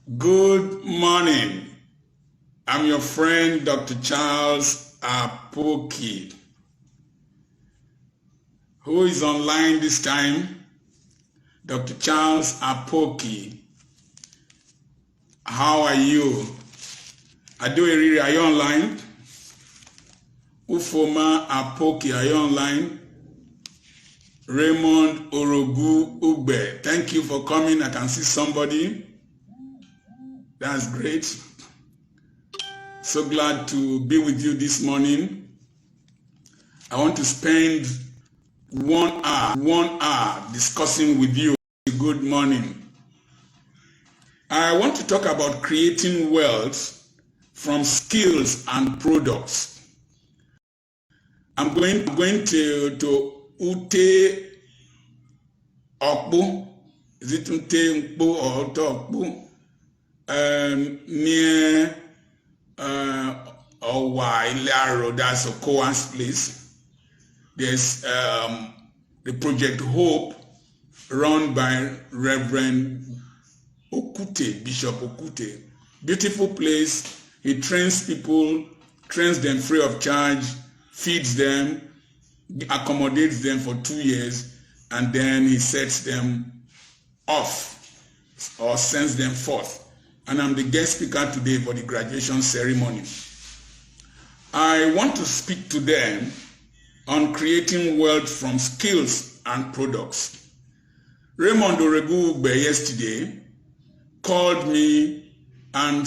Good morning. I'm your friend, Dr. Charles Apoki. Who is online this time? Dr. Charles Apoki. How are you? Adoeriri, are you online? Ufoma Apoki, are you online? Raymond Orogu Ugbe, thank you for coming. I can see somebody. That's great. So glad to be with you this morning. I want to spend 1 hour discussing with you. Good morning. I want to talk about creating wealth from skills and products. I'm going to Ute Okbu. Is it Ute Okbu or Ute Okbu? Near Owa Ilaro, that's Okowa's place. There's the Project Hope run by Reverend Okute, Bishop Okute. Beautiful place. He trains people, trains them free of charge, feeds them, accommodates them for 2 years, and then he sets them off or sends them forth. And I'm the guest speaker today for the graduation ceremony. I want to speak to them on creating wealth from skills and products. Raymond Orogu yesterday called me and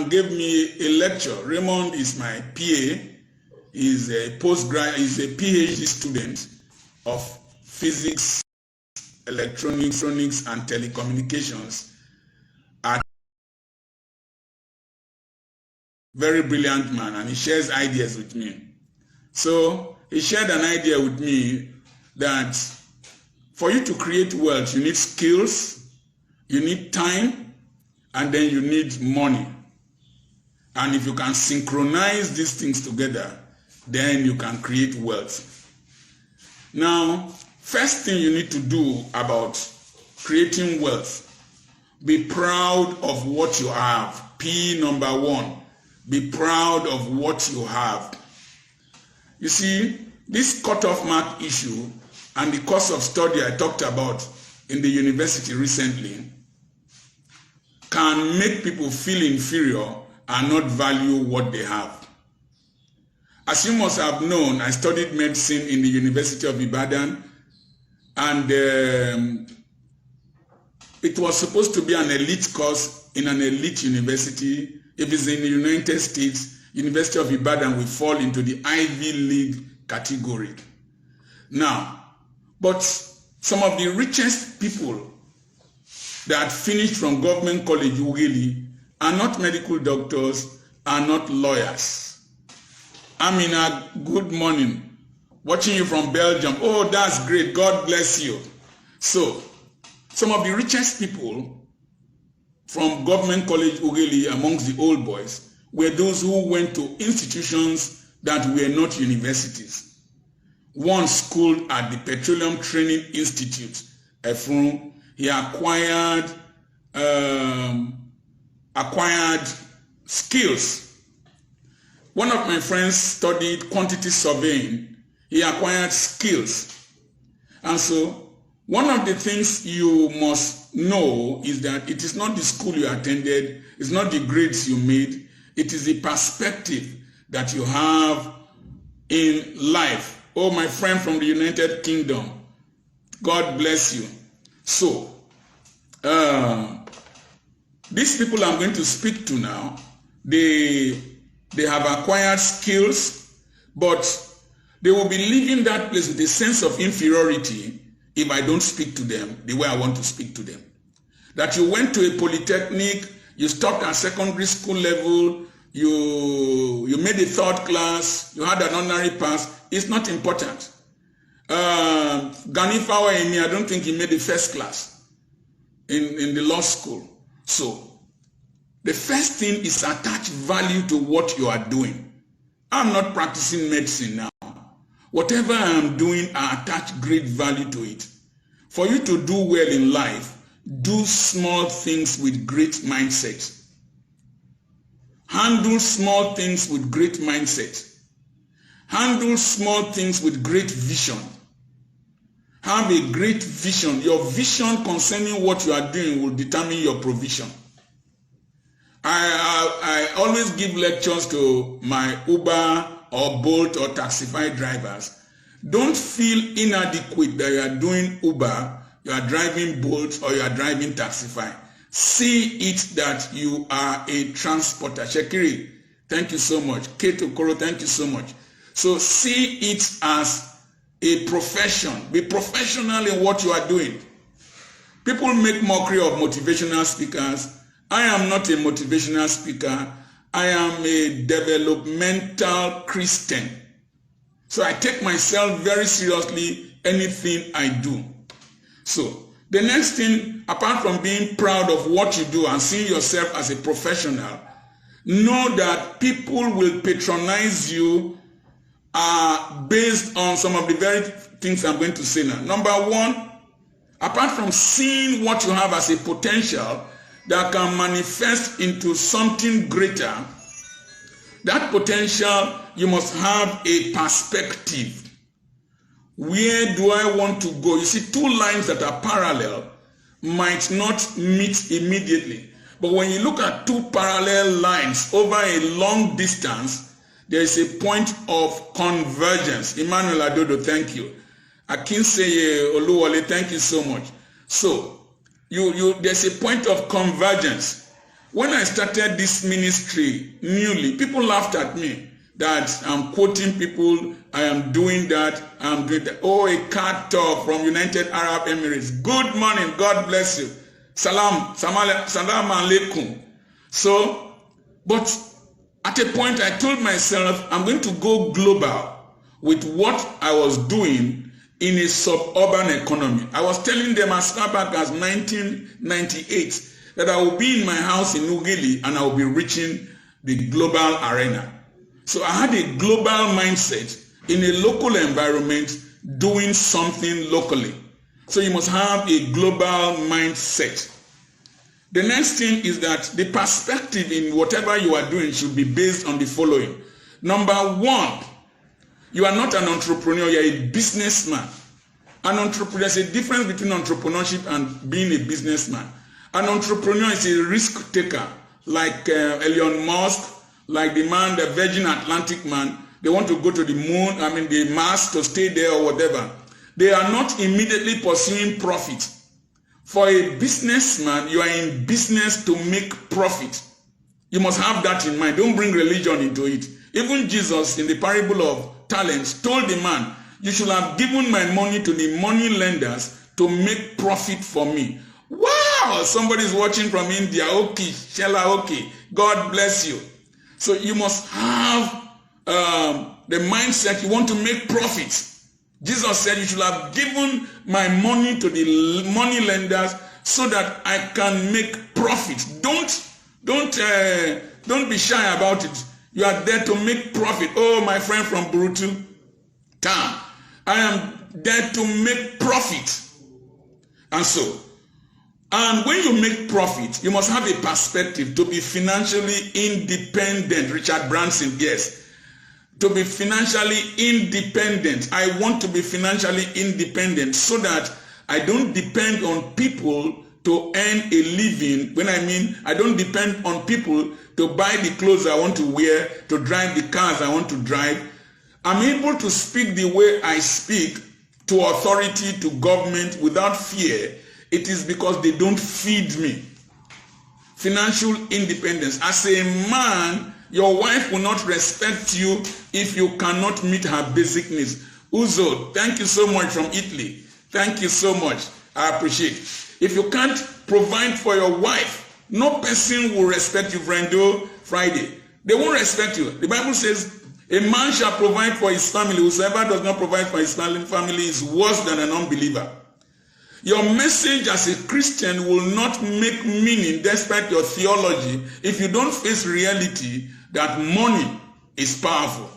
gave me a lecture. Raymond is my PA. He's a PhD student of physics, electronics, and telecommunications. Very brilliant man, and he shares ideas with me. So he shared an idea with me that for you to create wealth, you need skills, you need time, and then you need money. And if you can synchronize these things together, then you can create wealth. Now, first thing you need to do about creating wealth, be proud of what you have. P number 1. Be proud of what you have. You see, this cutoff mark issue and the course of study I talked about in the university recently can make people feel inferior and not value what they have. As you must have known, I studied medicine in the University of Ibadan, and it was supposed to be an elite course in an elite university. If it's in the United States, University of Ibadan will fall into the Ivy League category. Now, but some of the richest people that finished from government college Ughelli are not medical doctors, are not lawyers. Amina, good morning. Watching you from Belgium. Oh, that's great. God bless you. So, some of the richest people from government college Ughelli amongst the old boys were those who went to institutions that were not universities. One schooled at the Petroleum Training Institute, Efrun. He acquired skills. One of my friends studied quantity surveying. He acquired skills. And so one of the things you must know is that it is not the school you attended, it's not the grades you made, it is the perspective that you have in life. Oh, my friend from the United Kingdom, God bless you. So, these people I'm going to speak to now, they have acquired skills, but they will be leaving that place with a sense of inferiority if I don't speak to them the way I want to speak to them. That you went to a polytechnic, you stopped at secondary school level, you made a third class, you had an honorary pass, it's not important. Gani Fawaimi, I don't think he made the first class in the law school. So, the first thing is attach value to what you are doing. I'm not practicing medicine now. Whatever I am doing, I attach great value to it. For you to do well in life, Do small things with great mindset. Handle small things with great mindset. Handle small things with great vision. Have a great vision. Your vision concerning what you are doing will determine your provision. I always give lectures to my Uber or Bolt or Taxify drivers. Don't feel inadequate that you are doing Uber, you are driving Bolt, or you are driving Taxify. See it that you are a transporter. Shekiri, thank you so much. Keto Koro, thank you so much. So see it as a profession. Be professional in what you are doing. People make mockery of motivational speakers. I am not a motivational speaker. I am a developmental Christian. So I take myself very seriously anything I do. So the next thing, apart from being proud of what you do and seeing yourself as a professional, know that people will patronize you based on some of the very things I'm going to say now. Number one, apart from seeing what you have as a potential that can manifest into something greater, that potential, you must have a perspective. Where do I want to go? You see, two lines that are parallel might not meet immediately. But when you look at two parallel lines over a long distance, there is a point of convergence. Emmanuel Adodo, thank you. Akinseye Oluwole, thank you so much. So, there's a point of convergence. When I started this ministry newly, people laughed at me that I'm quoting people, I am doing that, I'm doing that. Oh, a cat talk from United Arab Emirates. Good morning, God bless you. Salam alaikum. So, but at a point I told myself, I'm going to go global with what I was doing in a suburban economy. I was telling them as far back as 1998 that I will be in my house in Ugili and I will be reaching the global arena. So I had a global mindset in a local environment doing something locally. So you must have a global mindset. The next thing is that the perspective in whatever you are doing should be based on the following. Number one, you are not an entrepreneur, you are a businessman. An entrepreneur, there's a difference between entrepreneurship and being a businessman. An entrepreneur is a risk taker, like Elon Musk, like the man, the Virgin Atlantic man. They want to go to the moon, the Mars to stay there or whatever. They are not immediately pursuing profit. For a businessman, you are in business to make profit. You must have that in mind. Don't bring religion into it. Even Jesus, in the parable of talents, told the man, you should have given my money to the money lenders to make profit for me. Wow! Somebody is watching from India. Okay, Shella, okay. God bless you. So you must have the mindset you want to make profits. Jesus said you should have given my money to the money lenders so that I can make profit. Don't be shy about it. You are there to make profit. Oh, my friend from Burutu, Tam, I am there to make profit. And when you make profit, you must have a perspective to be financially independent. Richard Branson, yes. To be financially independent. I want to be financially independent so that I don't depend on people to earn a living. When I don't depend on people to buy the clothes I want to wear, to drive the cars I want to drive. I'm able to speak the way I speak to authority, to government without fear. It is because they don't feed me. Financial independence. As a man, your wife will not respect you if you cannot meet her basic needs. Uzo, thank you so much from Italy. Thank you so much. I appreciate it. If you can't provide for your wife, no person will respect you, Brendo, Friday. They won't respect you. The Bible says, a man shall provide for his family. Whosoever does not provide for his family is worse than an unbeliever. Your message as a Christian will not make meaning despite your theology if you don't face reality that money is powerful.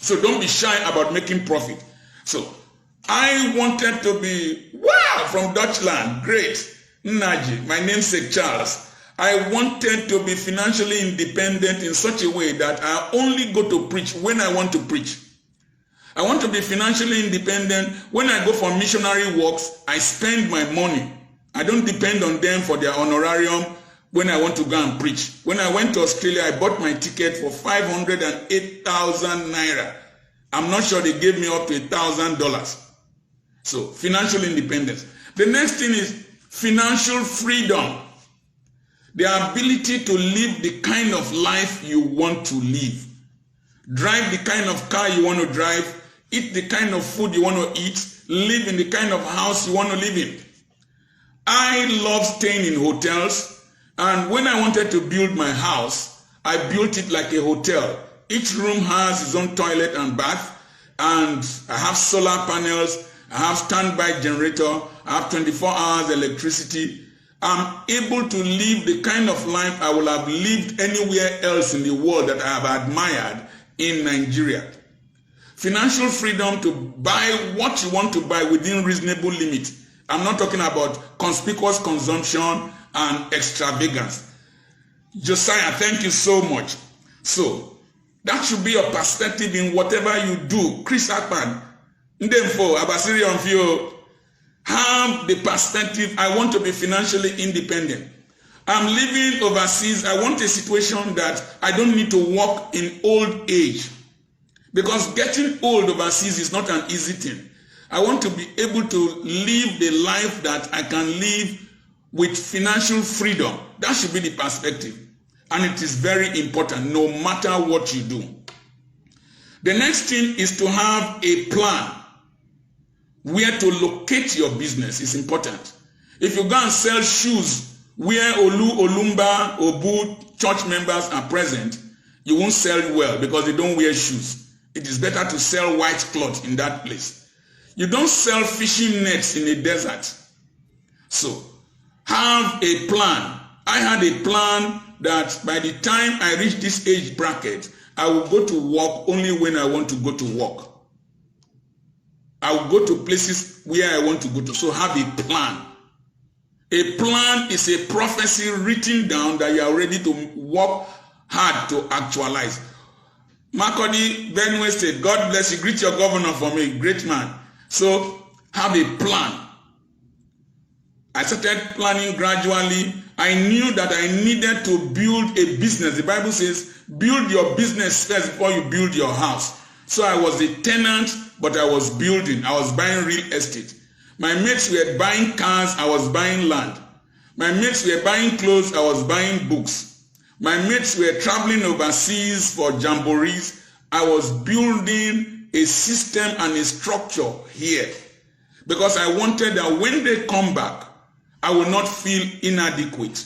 So don't be shy about making profit. So I wanted to be, wow, Wow, from Dutchland. Great. Naji, my namesake Charles. I wanted to be financially independent in such a way that I only go to preach when I want to preach. I want to be financially independent. When I go for missionary works, I spend my money. I don't depend on them for their honorarium when I want to go and preach. When I went to Australia, I bought my ticket for 508,000 naira. I'm not sure they gave me up to $1,000. So, financial independence. The next thing is financial freedom. The ability to live the kind of life you want to live. Drive the kind of car you want to drive. Eat the kind of food you want to eat. Live in the kind of house you want to live in. I love staying in hotels. And when I wanted to build my house, I built it like a hotel. Each room has its own toilet and bath. And I have solar panels. I have standby generator. I have 24 hours electricity. I'm able to live the kind of life I would have lived anywhere else in the world that I have admired in Nigeria. Financial freedom to buy what you want to buy within reasonable limit. I'm not talking about conspicuous consumption and extravagance. Josiah, thank you so much. So, that should be your perspective in whatever you do. Chris Akpan, Ndemfo, Abasiri Onfio, have the perspective, I want to be financially independent. I'm living overseas. I want a situation that I don't need to work in old age. Because getting old overseas is not an easy thing. I want to be able to live the life that I can live with financial freedom. That should be the perspective. And it is very important no matter what you do. The next thing is to have a plan. Where to locate your business is important. If you go and sell shoes where Olu, Olumba, Obu, church members are present, you won't sell well because they don't wear shoes. It is better to sell white cloth in that place. You don't sell fishing nets in a desert. So, have a plan. I had a plan that by the time I reach this age bracket, I will go to work only when I want to go to work. I will go to places where I want to go to. So have a plan. A plan is a prophecy written down that you are ready to work hard to actualize. Makodi, Benue State, God bless you. Greet your governor for me. Great man. So have a plan. I started planning gradually. I knew that I needed to build a business. The Bible says, build your business first before you build your house. So I was a tenant, but I was building. I was buying real estate. My mates were buying cars. I was buying land. My mates were buying clothes. I was buying books. My mates were traveling overseas for jamborees. I was building a system and a structure here. Because I wanted that when they come back, I will not feel inadequate.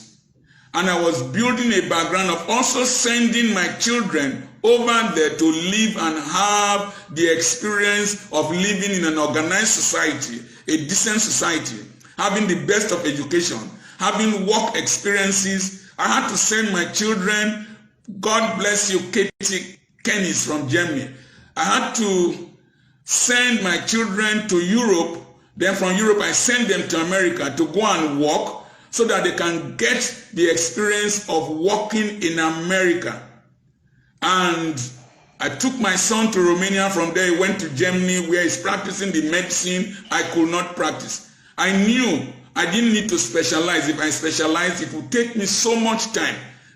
And I was building a background of also sending my children over there to live and have the experience of living in an organized society, a decent society, having the best of education, having work experiences. I had to send my children, God bless you, Katie Kennis from Germany. I had to send my children to Europe. Then from Europe, I sent them to America to go and work so that they can get the experience of working in America. And I took my son to Romania. From there, he went to Germany where he's practicing the medicine I could not practice. I knew I didn't need to specialize. If I specialized, it would take me so much time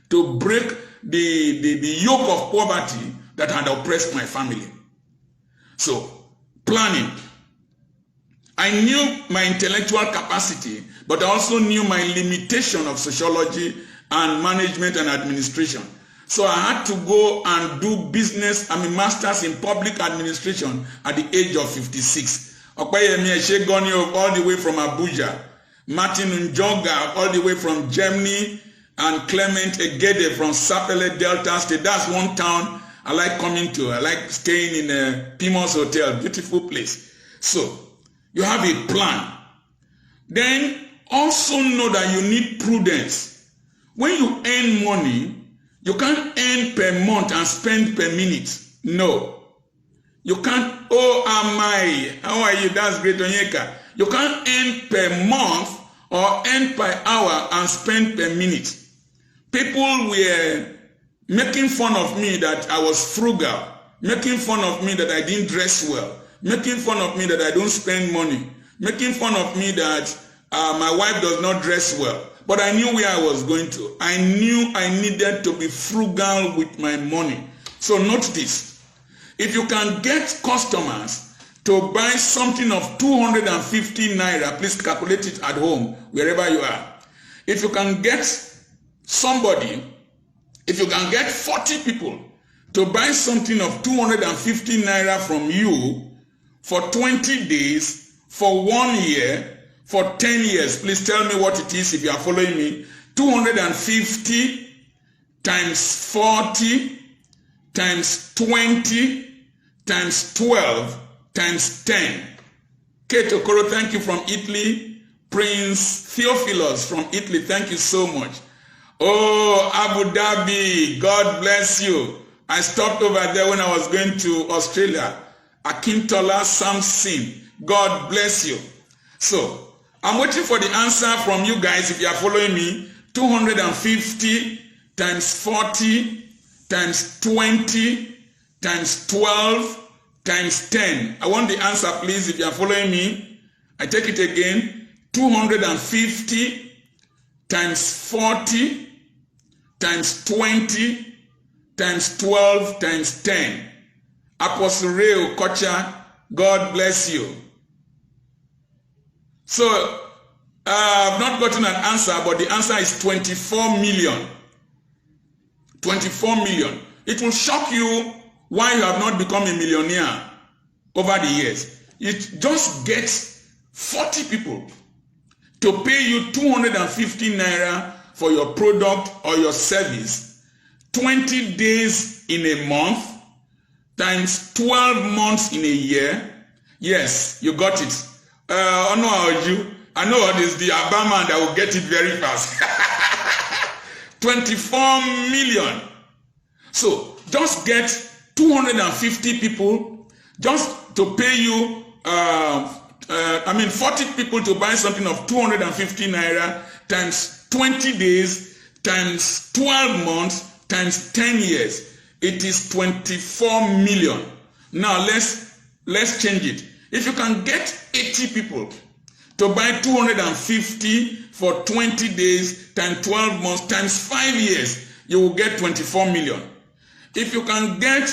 to break the yoke of poverty that had oppressed my family. So, planning. I knew my intellectual capacity, but I also knew my limitation of sociology and management and administration. So I had to go and do business. I'm a master's in public administration at the age of 56. Okpayemi Eshegonio all the way from Abuja. Martin Njonga all the way from Germany. And Clement Egede from Sapele Delta State. That's one town I like coming to. I like staying in a Pimos Hotel. Beautiful place. So, you have a plan. Then also know that you need prudence. When you earn money, you can't earn per month and spend per minute. No. You can't, oh, am I? How are you? That's great, Onyeka. You can't earn per month or earn per hour and spend per minute. People were making fun of me that I was frugal, making fun of me that I didn't dress well, making fun of me that I don't spend money, making fun of me that my wife does not dress well. But I knew where I was going to. I knew I needed to be frugal with my money. So note this. If you can get customers to buy something of 250 naira, please calculate it at home, wherever you are. If you can get somebody, if you can get 40 people to buy something of 250 naira from you for 20 days, for 1 year, for 10 years, please tell me what it is if you are following me. 250 times 40 times 20 times 12 times 10. Kate Okoro, thank you from Italy. Prince Theophilus from Italy, thank you so much. Oh, Abu Dhabi, God bless you. I stopped over there when I was going to Australia. Akintola Samson, God bless you. So, I'm waiting for the answer from you guys if you are following me. 250 times 40 times 20 times 12 times 10. I want the answer, please, if you are following me. I take it again. 250 times 40 times 20 times 12 times 10. Apostle Reo Kocha, God bless you. So, I've not gotten an answer, but the answer is 24 million. 24 million. It will shock you why you have not become a millionaire over the years. It just gets 40 people to pay you 250 naira for your product or your service, 20 days in a month, times 12 months in a year. Yes, you got it. I know it is the Obama that will get it very fast. 24 million. So just get 250 people just to pay you 40 people to buy something of 250 naira times 20 days times 12 months times 10 years. It is 24 million. Now let's change it. If you can get 80 people to buy 250 for 20 days times 12 months times 5 years, you will get 24 million. If you can get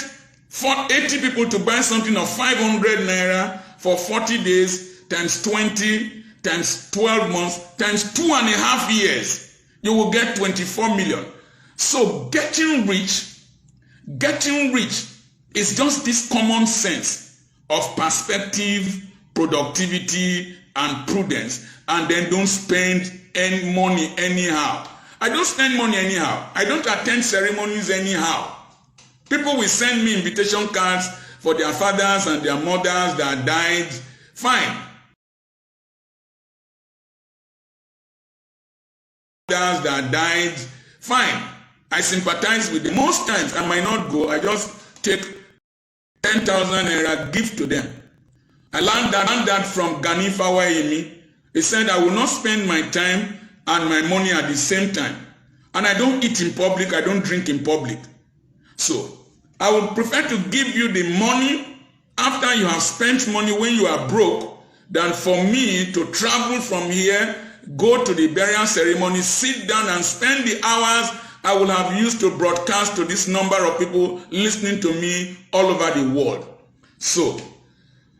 80 people to buy something of 500 naira for 40 days times 20 times 12 months times 2.5 years, you will get 24 million. So getting rich is just this common sense of perspective, productivity, and prudence, and then don't spend any money anyhow. I don't spend money anyhow. I don't attend ceremonies anyhow. People will send me invitation cards for their fathers and their mothers that died. Fine. That died. Fine. I sympathize with them. Most times I might not go. I just take 10,000 naira gift to them. I learned that from Gani Fawayemi. He said, I will not spend my time and my money at the same time. And I don't eat in public, I don't drink in public. So, I would prefer to give you the money after you have spent money when you are broke than for me to travel from here, go to the burial ceremony, sit down and spend the hours I will have used to broadcast to this number of people listening to me all over the world. So,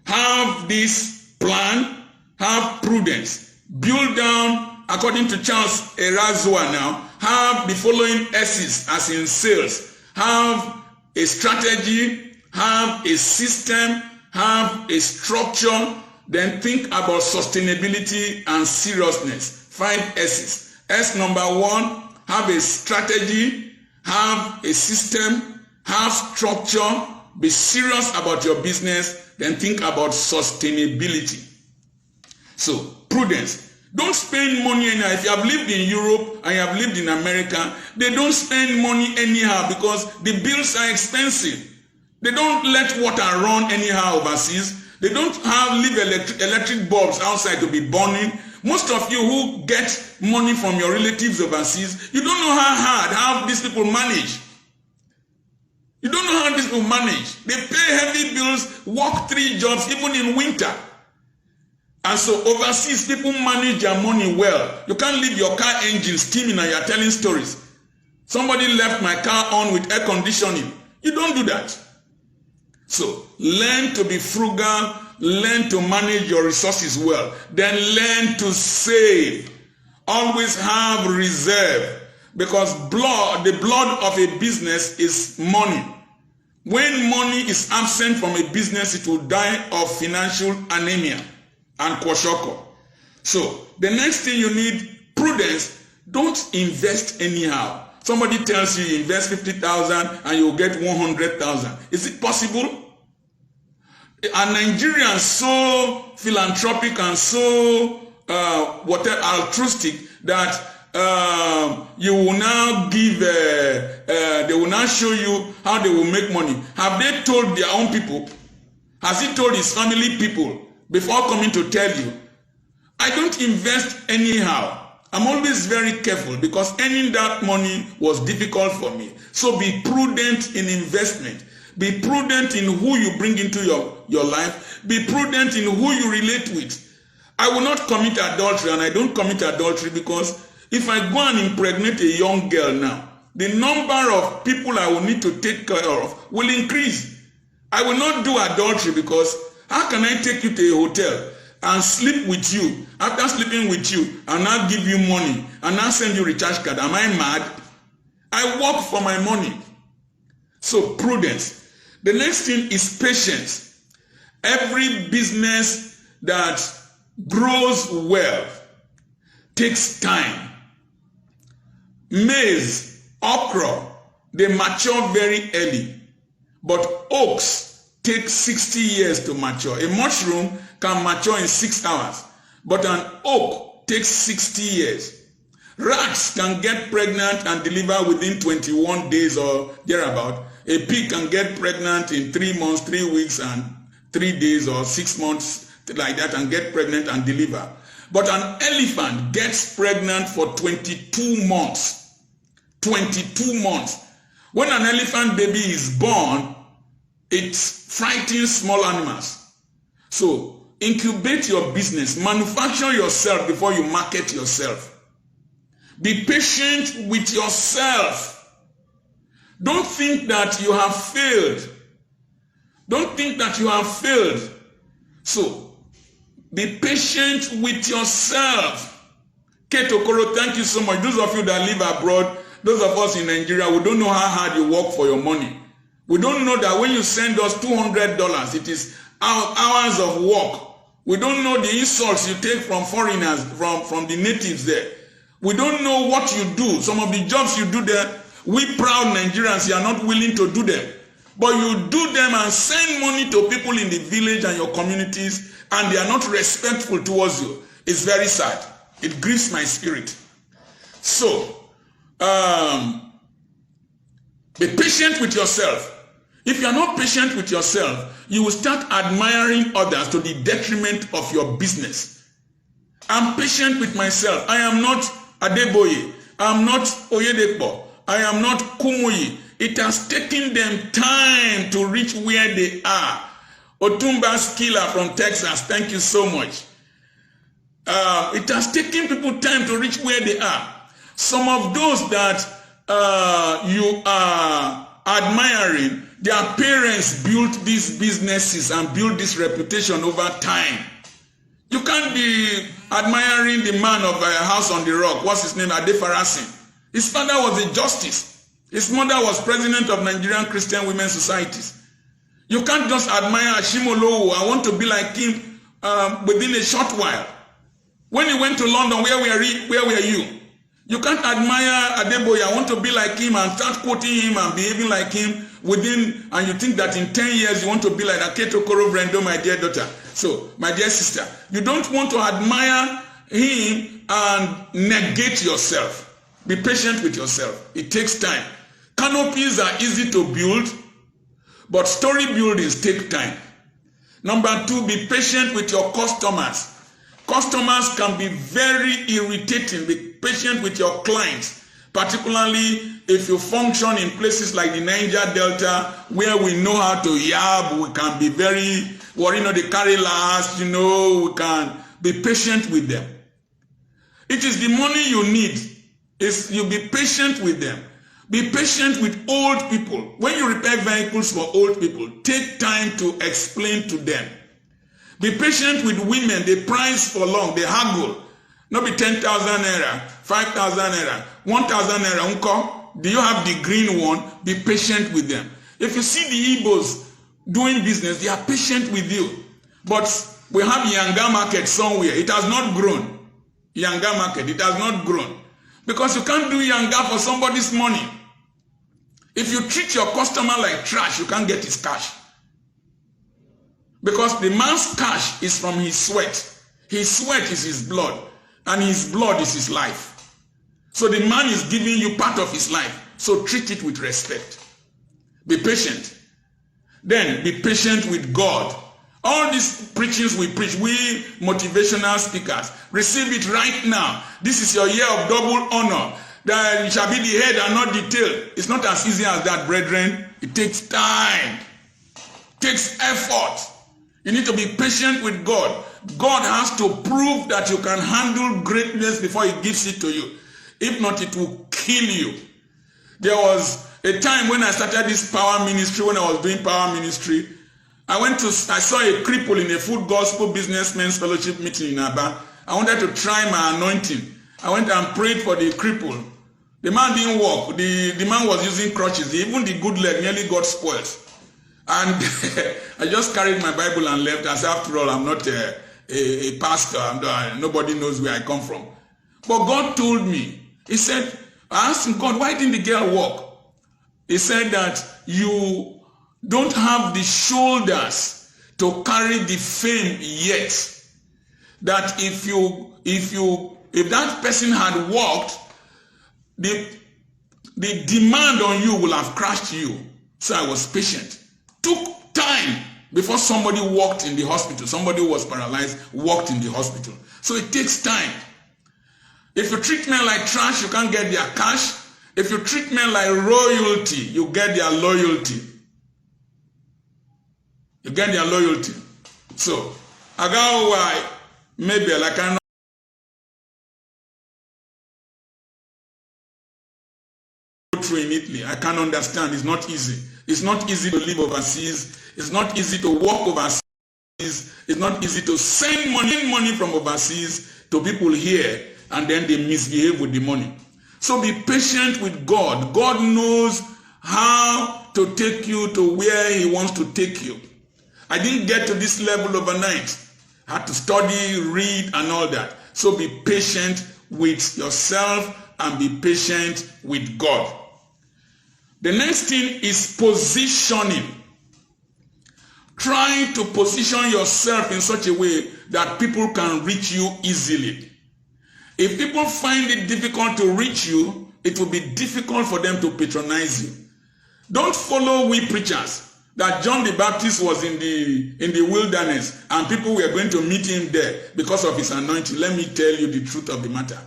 have this plan, have prudence, build down, according to Charles Erasua now, have the following S's as in sales, have a strategy, have a system, have a structure, then think about sustainability and seriousness. 5 S's. S number 1, have a strategy, have a system, have structure, be serious about your business, then think about sustainability. So, prudence. Don't spend money anyhow. If you have lived in Europe and you have lived in America, they don't spend money anyhow because the bills are expensive. They don't let water run anyhow overseas. They don't leave electric bulbs outside to be burning. Most of you who get money from your relatives overseas, you don't know how these people manage. You don't know how these people manage. They pay heavy bills, work 3 jobs, even in winter. And so overseas, people manage their money well. You can't leave your car engine steaming and you're telling stories. Somebody left my car on with air conditioning. You don't do that. So learn to be frugal, learn to manage your resources well. Then learn to save. Always have reserve. Because the blood of a business is money. When money is absent from a business, it will die of financial anemia and kwashiorkor. So the next thing you need, prudence. Don't invest anyhow. Somebody tells you invest 50,000 and you'll get 100,000. Is it possible? Are Nigerians so philanthropic and so altruistic that you will now give, they will now show you how they will make money? Have they told their own people? Has he told his family people before coming to tell you? I don't invest anyhow. I'm always very careful because earning that money was difficult for me. So be prudent in investment. Be prudent in who you bring into your life. Be prudent in who you relate with. I will not commit adultery, and I don't commit adultery because if I go and impregnate a young girl now, the number of people I will need to take care of will increase. I will not do adultery because how can I take you to a hotel and sleep with you, after sleeping with you, and now give you money, and now send you recharge card? Am I mad? I work for my money. So prudence. The next thing is patience. Every business that grows well takes time. Maize, okra, they mature very early, but oaks take 60 years to mature. A mushroom can mature in 6 hours, but an oak takes 60 years. Rats can get pregnant and deliver within 21 days or thereabout. A pig can get pregnant in 3 months, 3 weeks, and 3 days or 6 months like that and get pregnant and deliver. But an elephant gets pregnant for 22 months. 22 months. When an elephant baby is born, it frightens small animals. So incubate your business. Manufacture yourself before you market yourself. Be patient with yourself. Don't think that you have failed. Don't think that you have failed. So be patient with yourself. Kate Okoro, thank you so much. Those of you that live abroad, those of us in Nigeria, we don't know how hard you work for your money. We don't know that when you send us $200, it is hours of work. We don't know the insults you take from foreigners, from the natives there. We don't know what you do. Some of the jobs you do there, we proud Nigerians, you are not willing to do them. But you do them and send money to people in the village and your communities, and they are not respectful towards you. It's very sad. It grieves my spirit. So, be patient with yourself. If you are not patient with yourself, you will start admiring others to the detriment of your business. I'm patient with myself. I am not Adeboye. I am not Oyedepo. I am not Kumuyi. It has taken them time to reach where they are. Otumba Skiller from Texas, thank you so much. It has taken people time to reach where they are. Some of those that you are admiring, their parents built these businesses and built this reputation over time. You can't be admiring the man of a house on the rock. What's his name? Adefarasin. His father was a justice. His mother was president of Nigerian Christian Women's Societies. You can't just admire Ashimolowo. I want to be like him within a short while. When he went to London, where were you? You can't admire Adeboye. I want to be like him and start quoting him and behaving like him and you think that in 10 years you want to be like Aketo Koro Brendo, my dear daughter. So, my dear sister, you don't want to admire him and negate yourself. Be patient with yourself. It takes time. Canopies are easy to build, but story buildings take time. Number 2, be patient with your customers. Customers can be very irritating. Be patient with your clients, particularly if you function in places like the Niger Delta, where we know how to yab. We can be very, they carry last, we can be patient with them. It is the money you need. You be patient with them. Be patient with old people. When you repair vehicles for old people, take time to explain to them. Be patient with women. They price for long. They haggle. Not be 10,000 naira, 5,000 naira, 1,000 naira. Uncle, do you have the green one? Be patient with them. If you see the Igbos doing business, they are patient with you. But we have Yanga market somewhere. It has not grown. Yanga market, it has not grown. Because you can't do Yanga for somebody's money. If you treat your customer like trash, you can't get his cash. Because the man's cash is from his sweat. His sweat is his blood. And his blood is his life. So the man is giving you part of his life. So treat it with respect. Be patient. Then be patient with God. All these preachings we preach, we motivational speakers, receive it right now. This is your year of double honor. That you shall be the head and not the tail. It's not as easy as that, brethren. It takes time. It takes effort. You need to be patient with God. God has to prove that you can handle greatness before he gives it to you. If not, it will kill you. There was a time when I started this power ministry, when I was doing power ministry, I saw a cripple in a Food Gospel Businessmen's Fellowship meeting in Aba. I wanted to try my anointing. I went and prayed for the cripple. The man didn't walk. The man was using crutches. Even the good leg nearly got spoiled. And I just carried my Bible and left. I said, after all, I'm not a pastor. Nobody knows where I come from. But God told me. He said, I asked him, God, why didn't the girl walk? He said that you don't have the shoulders to carry the fame yet. That if that person had walked, the demand on you will have crushed you. So I was patient. Took time before somebody walked in the hospital. Somebody who was paralyzed walked in the hospital. So it takes time. If you treat men like trash, you can't get their cash. If you treat men like royalty, you get their loyalty. You get their loyalty. So, I got why maybe like I know through in Italy. I can understand. It's not easy. It's not easy to live overseas. It's not easy to walk overseas. It's not easy to send money from overseas to people here, and then they misbehave with the money. So be patient with God. God knows how to take you to where he wants to take you. I didn't get to this level overnight. I had to study, read, and all that. So be patient with yourself and be patient with God. The next thing is positioning. Try to position yourself in such a way that people can reach you easily. If people find it difficult to reach you, it will be difficult for them to patronize you. Don't follow we preachers that John the Baptist was in the wilderness and people were going to meet him there because of his anointing. Let me tell you the truth of the matter.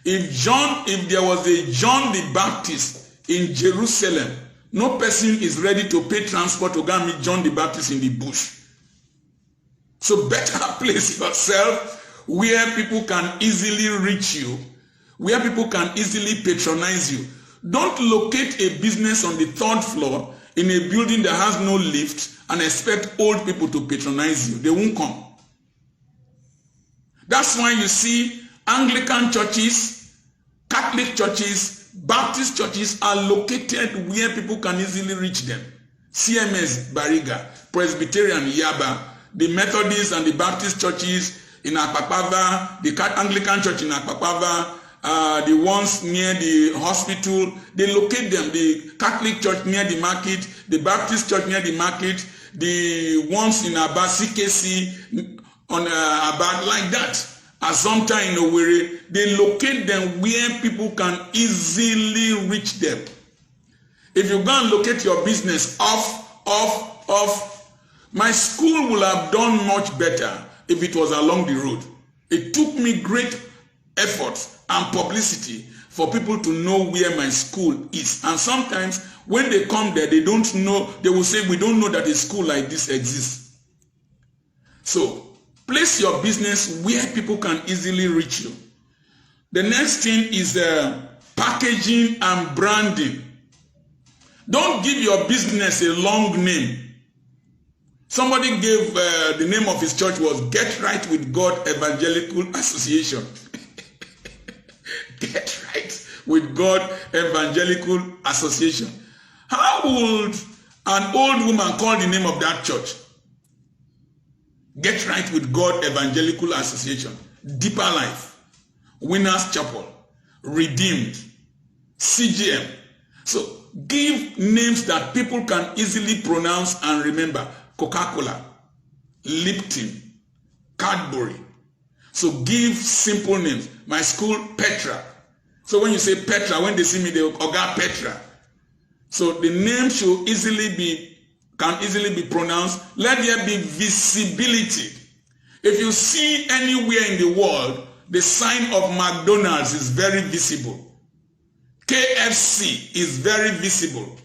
If there was a John the Baptist in Jerusalem, no person is ready to pay transport to go and meet John the Baptist in the bush. So better place yourself where people can easily reach you, where people can easily patronize you. Don't locate a business on the 3rd floor in a building that has no lift and expect old people to patronize you. They won't come. That's why you see Anglican churches, Catholic churches, Baptist churches are located where people can easily reach them. CMS Bariga, Presbyterian Yaba, the Methodist and the Baptist churches in Akpakpava, the Anglican church in Akpakpava, the ones near the hospital, they locate them. The Catholic church near the market, the Baptist church near the market, the ones in Aba, CKC, on Aba, like that. Assumpta in Owerri, they locate them where people can easily reach them. If you go and locate your business off My school would have done much better if it was along the road. It took me great effort and publicity for people to know where my school is. And sometimes when they come there, they don't know, they will say, we don't know that a school like this exists. So, place your business where people can easily reach you. The next thing is packaging and branding. Don't give your business a long name. Somebody gave the name of his church was Get Right with God Evangelical Association. Get Right with God Evangelical Association. How would an old woman call the name of that church? Get Right with God Evangelical Association. Deeper Life, Winners Chapel, Redeemed, CGM. So give names that people can easily pronounce and remember. Coca-Cola, Lipton, Cadbury. So give simple names. My school, Petra. So when you say Petra, when they see me, they will Oga Petra. So the name can easily be pronounced. Let there be visibility. If you see anywhere in the world, the sign of McDonald's is very visible. KFC is very visible.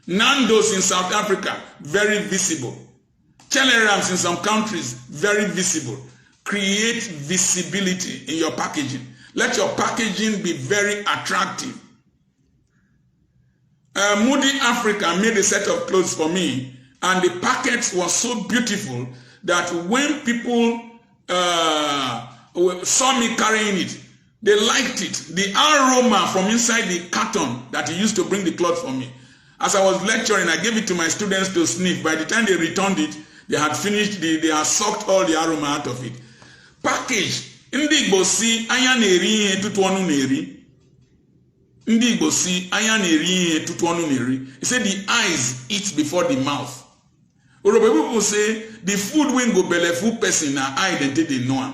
Nando's in South Africa, very visible. Chelerams in some countries, very visible. Create visibility in your packaging. Let your packaging be very attractive. Moody Africa made a set of clothes for me, and the packets was so beautiful that when people saw me carrying it, they liked it. The aroma from inside the carton that he used to bring the cloth for me. As I was lecturing, I gave it to my students to sniff. By the time they returned it, they had finished, they had sucked all the aroma out of it. Package. Ndị Igbo si anya na-eri ihe tutu ọnụ na-eri. Ndị Igbo si anya na-eri ihe tutu ọnụ na-eri. He said the eyes eat before the mouth. Yoruba people say the food when go belleful person na eye dem take dey know am.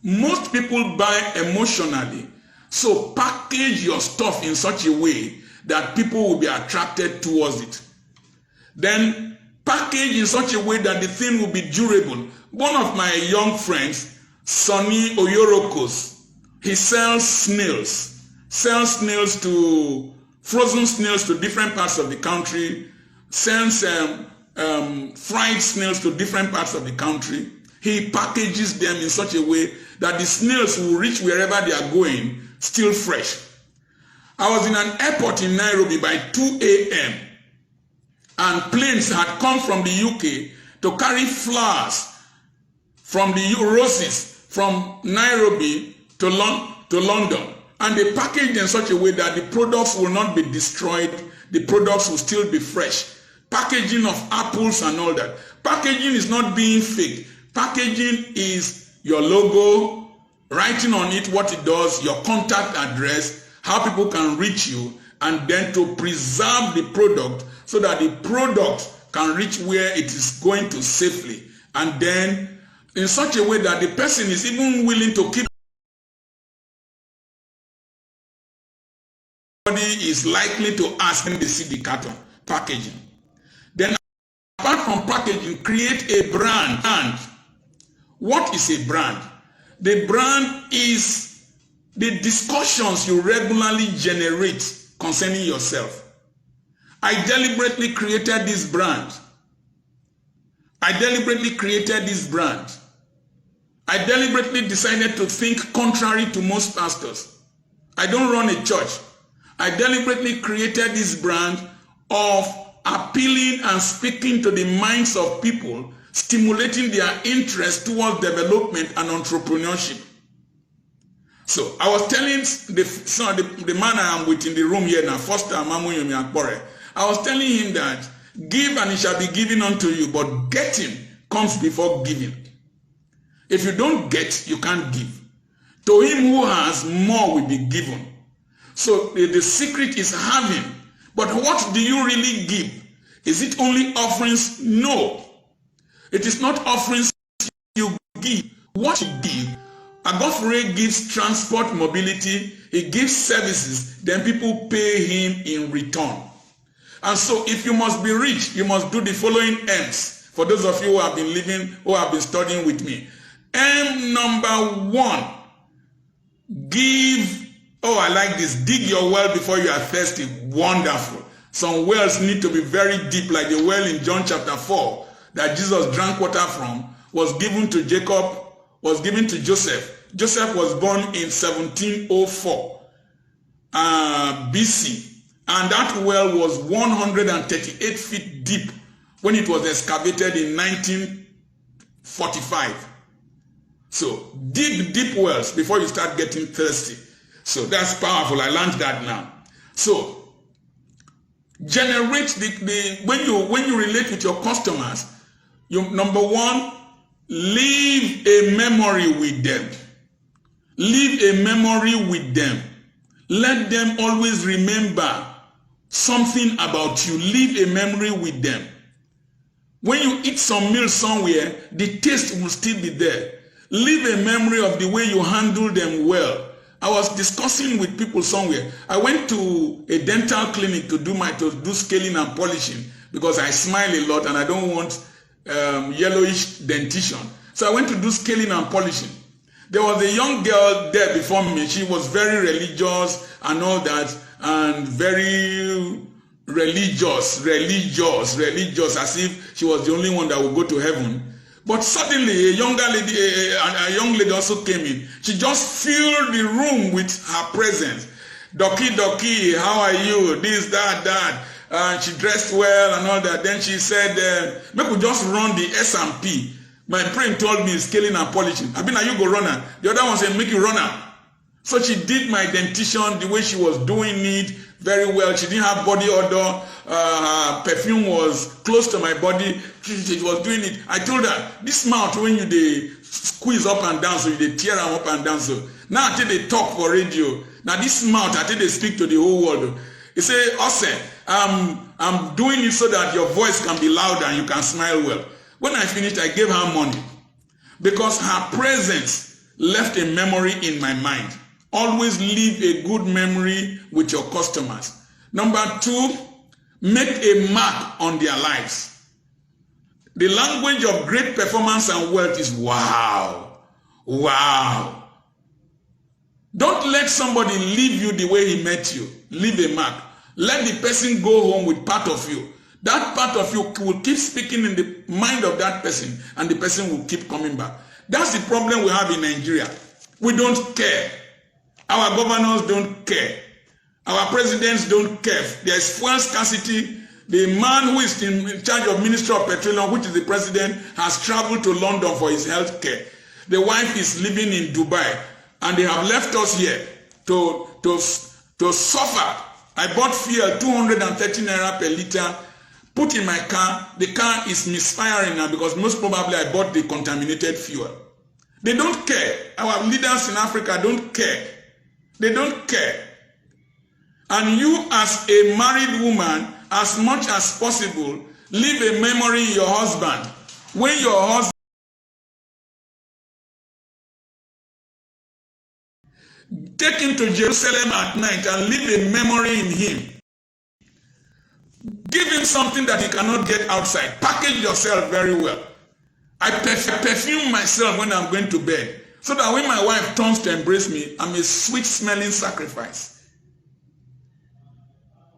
Most people buy emotionally. So package your stuff in such a way that people will be attracted towards it. Then package in such a way that the thing will be durable. One of my young friends, Sonny Oyorokos, he sells snails to frozen snails to different parts of the country, sends fried snails to different parts of the country. He packages them in such a way that the snails will reach wherever they are going still fresh. I was in an airport in Nairobi by 2 a.m. and planes had come from the UK to carry flowers from the roses from Nairobi to London. And they packaged in such a way that the products will not be destroyed. The products will still be fresh. Packaging of apples and all that. Packaging is not being fake. Packaging is your logo, writing on it what it does, your contact address, how people can reach you, and then to preserve the product so that the product can reach where it is going to safely. And then in such a way that the person is even willing to keep. Somebody is likely to ask when they see the carton. Packaging. Then apart from packaging, create a brand. And what is a brand? The brand is the discussions you regularly generate concerning yourself. I deliberately created this brand. I deliberately decided to think contrary to most pastors. I don't run a church. I deliberately created this brand of appealing and speaking to the minds of people, stimulating their interest towards development and entrepreneurship. So I was telling the man I am with in the room here now, first time I was telling him that give and it shall be given unto you, but getting comes before giving. If you don't get, you can't give. To him who has, more will be given. So the secret is having. But what do you really give? Is it only offerings? No. It is not offerings you give. What you give, Agofure gives transport mobility, he gives services, then people pay him in return. And so if you must be rich, you must do the following ends. For those of you who have been living, who have been studying with me. Number 1, give, I like this, dig your well before you are thirsty. Wonderful. Some wells need to be very deep, like the well in John chapter 4 that Jesus drank water from, was given to Jacob, was given to Joseph. Joseph was born in 1704 BC, and that well was 138 feet deep when it was excavated in 1945. So dig deep wells before you start getting thirsty. So that's powerful. I learned that now. So generate when you relate with your customers, number 1, leave a memory with them. Leave a memory with them. Let them always remember something about you. Leave a memory with them. When you eat some meal somewhere, the taste will still be there. Leave a memory of the way you handle them well. I was discussing with people somewhere. I went to a dental clinic to do scaling and polishing because I smile a lot and I don't want yellowish dentition. So I went to do scaling and polishing. There was a young girl there before me. She was very religious and all that, and very religious, as if she was the only one that would go to heaven. But suddenly a young lady also came in. She just filled the room with her presence. Doki, how are you? This, that. She dressed well and all that. Then she said, make we just run the S&P. My brain told me scaling and polishing. I mean, are you go runner? The other one said, make you runner. So she did my dentition the way she was doing it very well. She didn't have body odor. Her perfume was close to my body. She was doing it. I told her, this mouth, when they squeeze up and down, so they tear them up and down. So now until they talk for radio, now this mouth, until they speak to the whole world. He said, Ose, I'm doing it so that your voice can be louder and you can smile well. When I finished, I gave her money because her presence left a memory in my mind. Always leave a good memory with your customers. Number 2, make a mark on their lives. The language of great performance and wealth is wow. Wow. Don't let somebody leave you the way he met you. Leave a mark. Let the person go home with part of you. That part of you will keep speaking in the mind of that person, and the person will keep coming back. That's the problem we have in Nigeria. We don't care. Our governors don't care. Our presidents don't care. There's fuel scarcity. The man who is in charge of Ministry of Petroleum, which is the president, has traveled to London for his health care. The wife is living in Dubai, and they have left us here to suffer. I bought fuel 230 naira per liter, put in my car. The car is misfiring now because most probably I bought the contaminated fuel. They don't care. Our leaders in Africa don't care. They don't care. And you, as a married woman, as much as possible, leave a memory in your husband. When your husband take him to Jerusalem at night and leave a memory in him. Give him something that he cannot get outside. Package yourself very well. I perfume myself when I'm going to bed, so that when my wife turns to embrace me, I'm a sweet-smelling sacrifice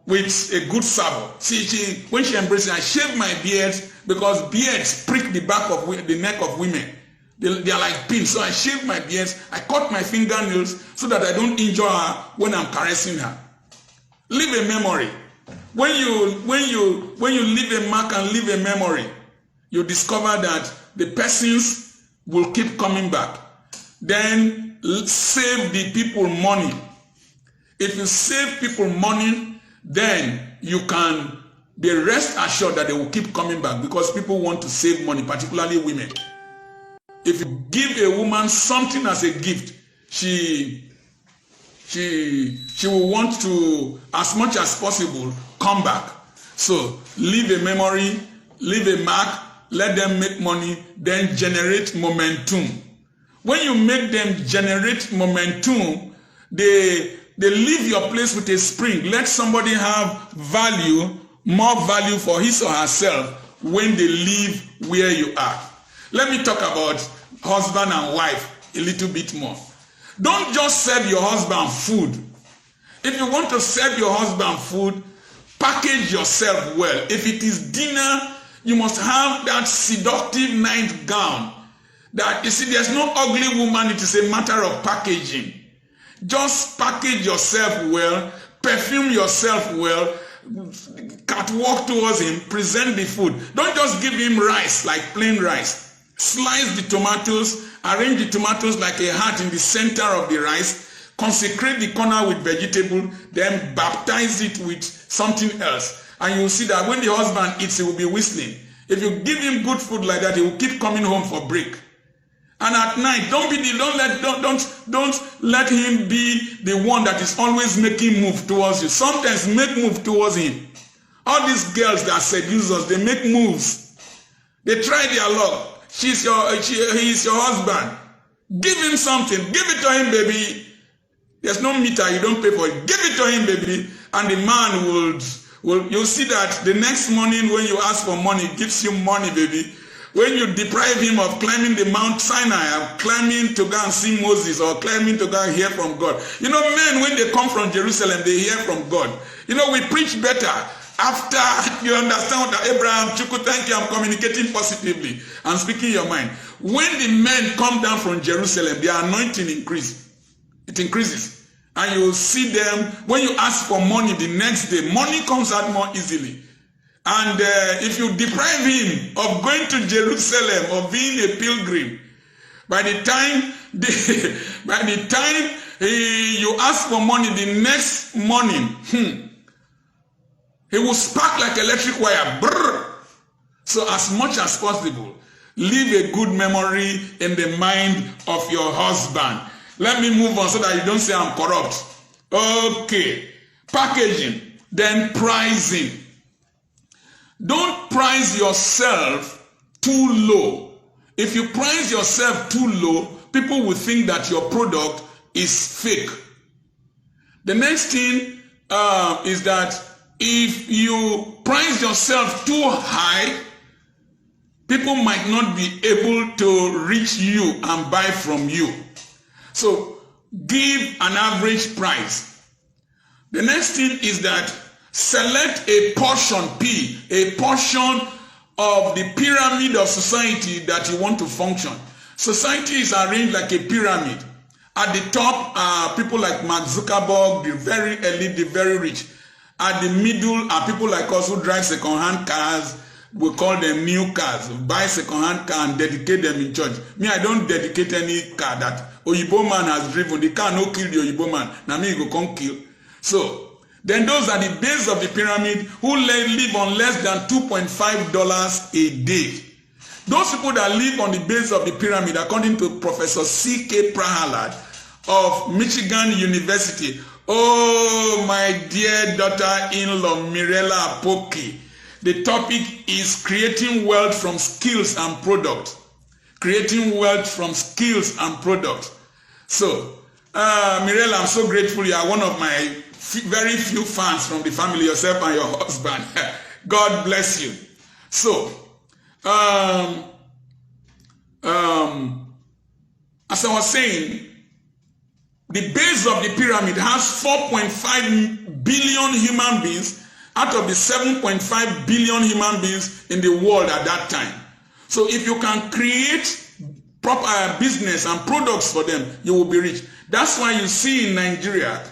with a good savour. See, when she embraces me, I shave my beard because beards prick the back of the neck of women. They are like pins. So I shave my beards. I cut my fingernails so that I don't injure her when I'm caressing her. Leave a memory. When you leave a mark and leave a memory, you discover that the persons will keep coming back. Then save the people money. If you save people money, then you can be rest assured that they will keep coming back because people want to save money, particularly women. If you give a woman something as a gift, she will want to, as much as possible, come back. So leave a memory, leave a mark, let them make money, then generate momentum. When you make them generate momentum, they leave your place with a spring. Let somebody have value, more value for his or herself, when they live where you are. Let me talk about husband and wife a little bit more. Don't just serve your husband food. If you want to serve your husband food, package yourself well. If it is dinner, you must have that seductive nightgown. That, you see, there's no ugly woman. It is a matter of packaging. Just package yourself well, perfume yourself well, catwalk towards him, present the food. Don't just give him rice, like plain rice. Slice the tomatoes, arrange the tomatoes like a heart in the center of the rice, consecrate the corner with vegetable, then baptize it with something else. And you'll see that when the husband eats, he will be whistling. If you give him good food like that, he will keep coming home for break. And at night, don't let him be the one that is always making move towards you. Sometimes make move towards him. All these girls that seduce us, they make moves. They try their luck. He is your husband. Give him something. Give it to him, baby. There's no meter, you don't pay for it. Give it to him, baby. And the man will you'll see that the next morning when you ask for money, he gives you money, baby. When you deprive him of climbing the Mount Sinai, of climbing to go and see Moses, or climbing to go and hear from God. You know, men, when they come from Jerusalem, they hear from God. You know, we preach better after you understand that Abraham, Chuku, thank you, I'm communicating positively and speaking your mind. When the men come down from Jerusalem, their anointing increases. It increases. And you will see them, when you ask for money the next day, money comes out more easily. And if you deprive him of going to Jerusalem or being a pilgrim, by the time you ask for money the next morning, he will spark like electric wire. Brrr. So as much as possible, leave a good memory in the mind of your husband. Let me move on so that you don't say I'm corrupt. Okay. Packaging. Then pricing. Don't price yourself too low. If you price yourself too low, people will think that your product is fake. The next thing is that if you price yourself too high, people might not be able to reach you and buy from you. So give an average price. The next thing is that select a portion, a portion of the pyramid of society that you want to function. Society is arranged like a pyramid. At the top are people like Mark Zuckerberg, the very elite, the very rich. At the middle are people like us who drive second-hand cars. We call them new cars. Buy second-hand car and dedicate them in church. Me, I don't dedicate any car that Oyibo man has driven. The car no kill the Oyibo man. Now me, you go come kill. So, then those are the base of the pyramid who live on less than $2.5 a day. Those people that live on the base of the pyramid, according to Professor C.K. Prahalad of Michigan University. Oh, my dear daughter-in-law, Mirella Apoki. The topic is creating wealth from skills and products. Creating wealth from skills and products. So, Mirella, I'm so grateful. You are one of my very few fans from the family, yourself and your husband. God bless you. So, as I was saying, the base of the pyramid has 4.5 billion human beings out of the 7.5 billion human beings in the world at that time. So if you can create proper business and products for them, you will be rich. That's why you see in Nigeria,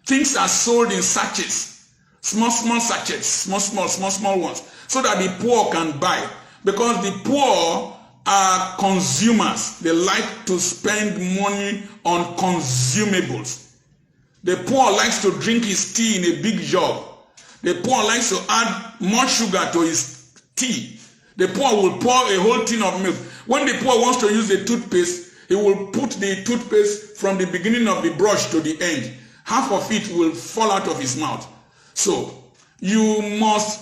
things are sold in sachets, small sachets, small ones, so that the poor can buy. Because the poor are consumers. They like to spend money on consumables. The poor likes to drink his tea in a big jug. The poor likes to add more sugar to his tea. The poor will pour a whole tin of milk. When the poor wants to use a toothpaste, he will put the toothpaste from the beginning of the brush to the end. Half of it will fall out of his mouth. So, you must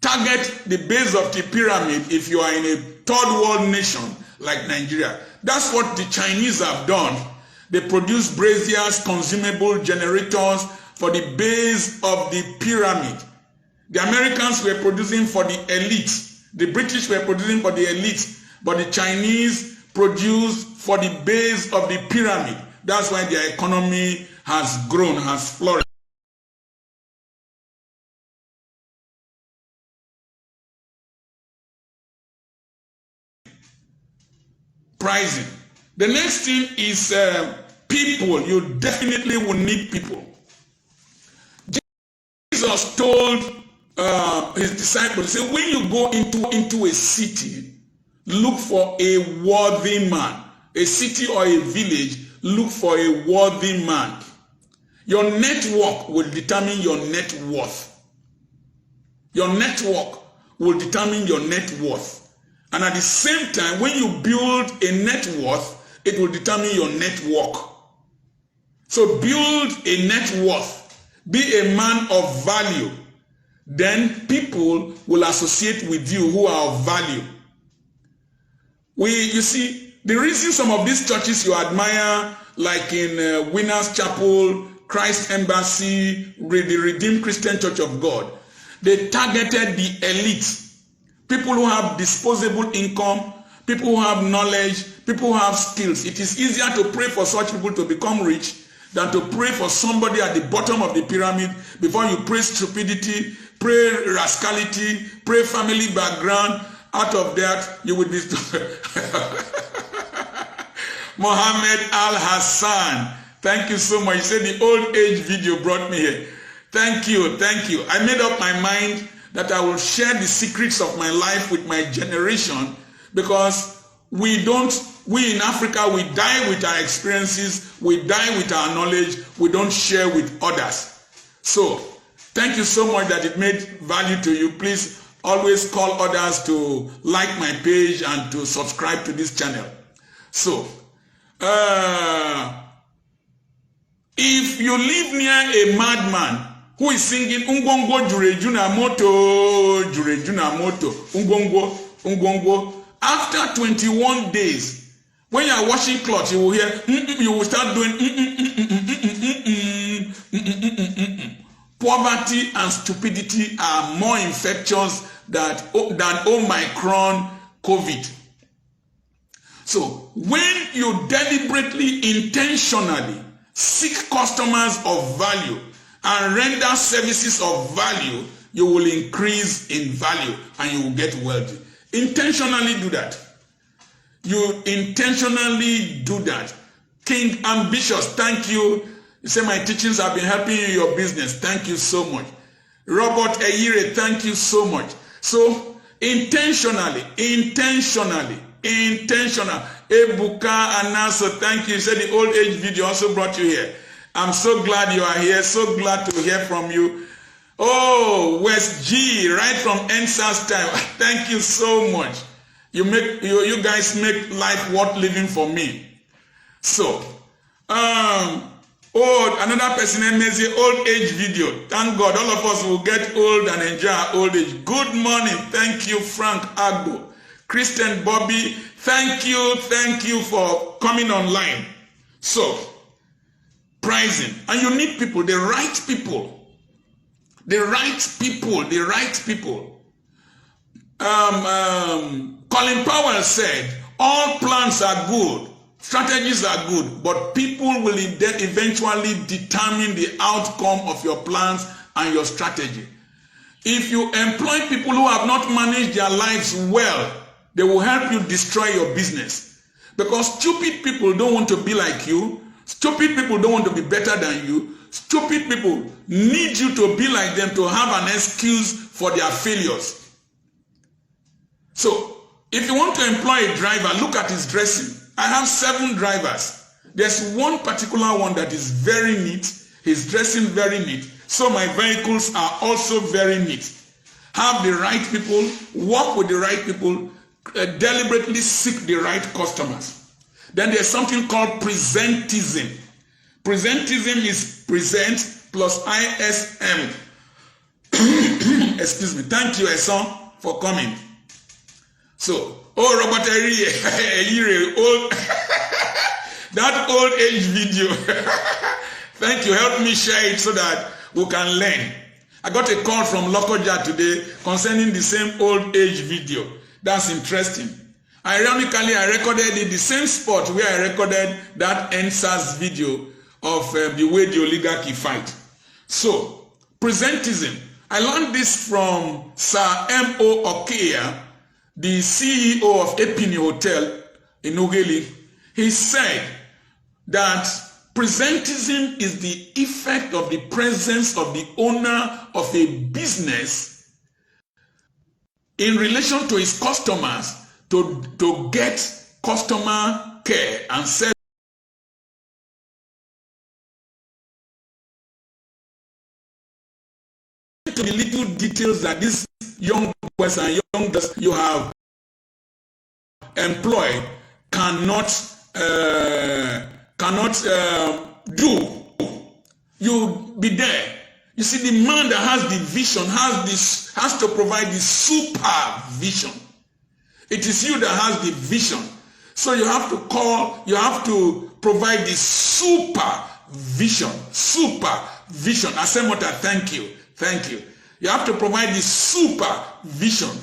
target the base of the pyramid if you are in a third world nation like Nigeria. That's what the Chinese have done. They produce braziers, consumable generators for the base of the pyramid. The Americans were producing for the elite. The British were producing for the elite, but the Chinese produced for the base of the pyramid. That's why their economy has grown, has flourished. Pricing. The next thing is people. You definitely will need people. Jesus told his disciples, say, when you go into a city, look for a worthy man. A city or a village, look for a worthy man. Your network will determine your net worth. Your network will determine your net worth. And at the same time, when you build a net worth, it will determine your network. So build a net worth. Be a man of value. Then people will associate with you who are of value. You see, the reason some of these churches you admire, like in Winners Chapel, Christ Embassy, the Redeemed Christian Church of God, they targeted the elite. People who have disposable income, people who have knowledge, people who have skills. It is easier to pray for such people to become rich than to pray for somebody at the bottom of the pyramid. Before you pray stupidity, pray rascality, pray family background. Out of that, you will be... Mohammed Al-Hassan, thank you so much. You said the old age video brought me here. Thank you, thank you. I made up my mind that I will share the secrets of my life with my generation, because we in Africa, we die with our experiences, we die with our knowledge, we don't share with others. So, thank you so much that it made value to you. Please always call others to like my page and to subscribe to this channel. So, if you live near a madman who is singing Ungongo Jurejuna Moto, Jurejuna Moto, Ungongo, Ungongo, after 21 days, when you are washing clothes, you will hear, you will start doing, Poverty and stupidity are more infectious than Omicron COVID. So, when you deliberately, intentionally seek customers of value and render services of value, you will increase in value and you will get wealthy. Intentionally do that. You intentionally do that. King Ambitious, thank you. You say my teachings have been helping you in your business. Thank you so much. Robert Eyire, thank you so much. So, intentionally. Ebuka Anaso, thank you. You said the old age video also brought you here. I'm so glad you are here. So glad to hear from you. Oh, West G, right from NSAS time. Thank you so much. You guys make life worth living for me. So, another person amazing old age video. Thank God, all of us will get old and enjoy our old age. Good morning. Thank you, Frank Agbo. Christian Bobby, thank you for coming online. So, pricing. And you need people, the right people. Colin Powell said, all plans are good, strategies are good, but people will eventually determine the outcome of your plans and your strategy. If you employ people who have not managed their lives well, they will help you destroy your business. Because stupid people don't want to be like you. Stupid people don't want to be better than you. Stupid people need you to be like them to have an excuse for their failures. So, if you want to employ a driver, look at his dressing. I have 7 drivers. There's one particular one that is very neat. His dressing very neat. So my vehicles are also very neat. Have the right people, work with the right people, deliberately seek the right customers. Then there's something called presentism. Presentism is present plus ISM. Excuse me. Thank you, Eson, for coming. So, Robert Eyire, old that old age video. Thank you. Help me share it so that we can learn. I got a call from Lokoja today concerning the same old age video. That's interesting. Ironically, I recorded it the same spot where I recorded that NSAS video of the way the oligarchy fight. So, presentism. I learned this from Sir M.O. Okeya, the CEO of Epini Hotel in Ughelli. He said that presentism is the effect of the presence of the owner of a business in relation to his customers to get customer care and service. To the little details that these young boys and young girls you have employed cannot do. You be there. You see, the man that has the vision has to provide the supervision. It is you that has the vision. So you have to provide the supervision. Supervision. Asemota, thank you. Thank you. You have to provide the supervision.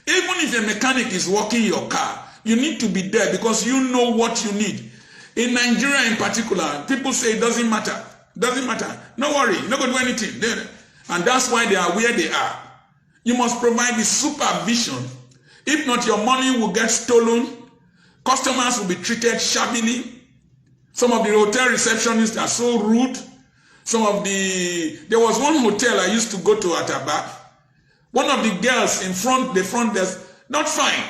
Even if a mechanic is working your car, you need to be there because you know what you need. In Nigeria in particular, people say it doesn't matter. Doesn't matter. No worry. Not going to do anything. And that's why they are where they are. You must provide the supervision. If not, your money will get stolen. Customers will be treated shabbily. Some of the hotel receptionists are so rude. There was one hotel I used to go to at Aba. One of the girls in the front desk, not fine.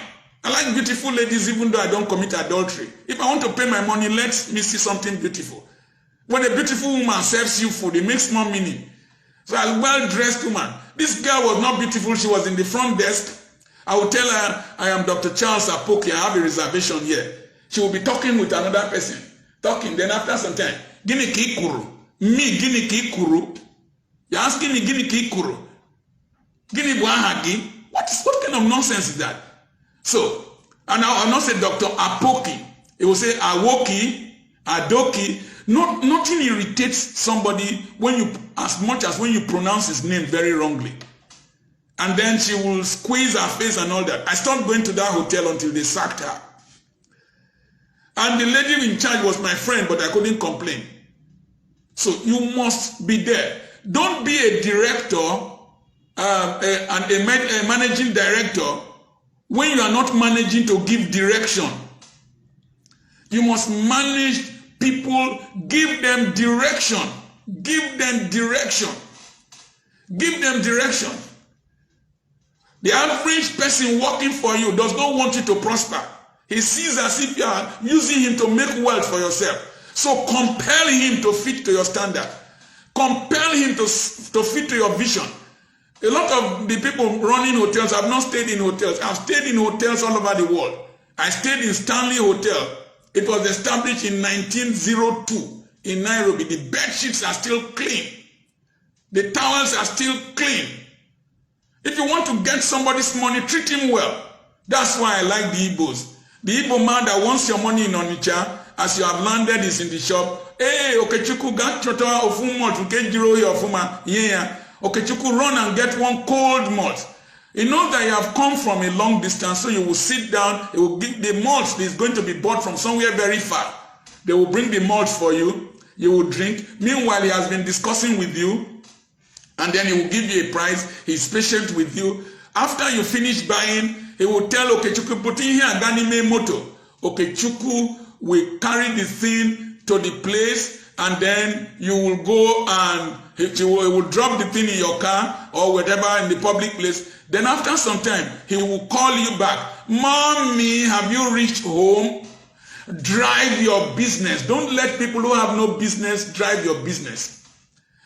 I like beautiful ladies even though I don't commit adultery. If I want to pay my money, let me see something beautiful. When a beautiful woman serves you food, it makes more meaning. So a well-dressed woman. This girl was not beautiful. She was in the front desk. I will tell her, I am Dr. Charles Apoki. I have a reservation here. She will be talking with another person. Then after some time, Gini ki kuru. Me, Gini ki kuru. You're asking me Gini ki kuru. Gini buahagi. What kind of nonsense is that? So, and I'll not say Dr. Apoki. It will say Awoki, Adoki. Nothing irritates somebody as much as when you pronounce his name very wrongly. And then she will squeeze her face and all that. I stopped going to that hotel until they sacked her. And the lady in charge was my friend, but I couldn't complain. So you must be there. Don't be a director and a managing director when you are not managing to give direction. You must manage people, give them direction. Give them direction. Give them direction. The average person working for you does not want you to prosper. He sees as if you are using him to make wealth for yourself. So compel him to fit to your standard. Compel him to fit to your vision. A lot of the people running hotels have not stayed in hotels. I've stayed in hotels all over the world. I stayed in Stanley Hotel. It was established in 1902 in Nairobi. The bed sheets are still clean. The towels are still clean. If you want to get somebody's money, treat him well. That's why I like the Igbos. The Igbo man that wants your money in Onitsha, as you have landed, is in the shop. Hey, Okechukwu, got chota ofuma to get jiro ofuma. Yeah. Okechukwu, run and get one cold malt. You know that you have come from a long distance, so you will sit down. It will give the malt is going to be bought from somewhere very far. They will bring the malt for you. You will drink. Meanwhile, he has been discussing with you, and then he will give you a price. He's patient with you. After you finish buying, he will tell Okechukwu, put in here Ganime Moto. Okechukwu will carry the thing to the place, and then you will go and he will drop the thing in your car or whatever in the public place. Then after some time, he will call you back. Mommy, have you reached home? Drive your business. Don't let people who have no business drive your business.